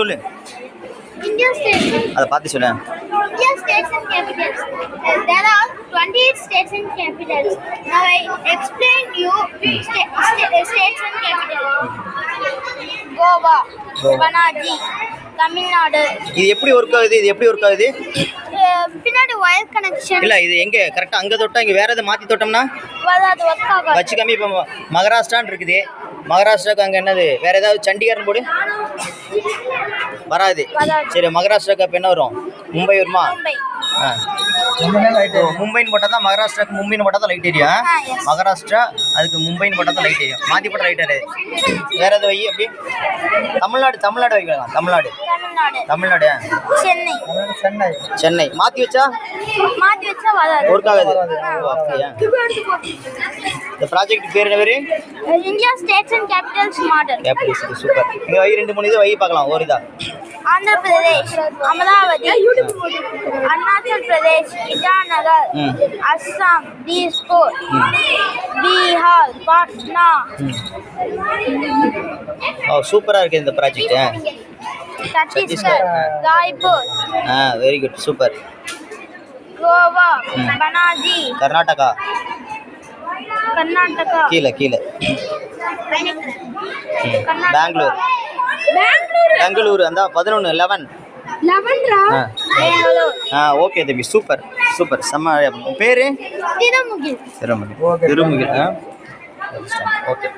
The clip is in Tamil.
சொல்லு. India states. அதை பார்த்து சொல்லு. India states and capitals. There are 28 states and capitals. Now I explain you states and capitals. Goa, Panaji, Tamil Nadu. இது எப்படி ஒர்க் ஆகுது? இது எப்படி ஒர்க் ஆகுது? பின்னாடி வயர் கனெக்ஷன் இல்லை, இது எங்கே கரெக்டாக அங்கே தொட்டா இங்கே வேறு எதாவது மாற்றி தொட்டோம்னா அது ஒர்க் ஆகாது. வச்சுக்காம இப்போ மகாராஷ்டிரான்னு இருக்குது. மகாராஷ்டிராவுக்கு அங்கே என்னது வேறு ஏதாவது சண்டிகர்னு போடு, வராது. சரி, மகாராஷ்டிராவுக்கு அப்போ என்ன வரும்? மும்பை வருமா? ஆ, மும்பைன்னு போட்டால் தான் மகாராஷ்டிராவுக்கு மும்பைன்னு போட்டால் தான் லைட் எரியும். மகாராஷ்டிரா அதுக்கு மும்பைன்னு போட்டால் தான் லைட் எரியும். மாற்றி போட்டால் லைட் எரியாது. வேறு எதாவது வை. அப்படி தமிழ்நாடு வைக்கலாம். தமிழ்நாடு சென்னை மாற்றி வச்சா ஒர்க் ஆகாது. அப்படியா? இந்த ப்ராஜெக்ட் பேர் என்ன பேர்? India states and Capitals model. Super. இங்கே வை 2-3 இது வை பார்க்கலாம். ஒரு இதா ஆந்திர பிரதேஷ், அமராவதி, அருணாச்சல் பிரதேஷ், இட்டாநகர், அஸ்ஸாம், தீஸ்பூர், பீகார், பாட்னா. சூப்பராக இருக்குது இந்த project. Chhattisgarh, Raipur. Very good, super. Goa, Panaji, Karnataka கீழே பெங்களூர் அந்த 11 ஓகே தம்பி, சூப்பர். செம்ம. பேரு திருமுகில். திருமுகில். ஓகே.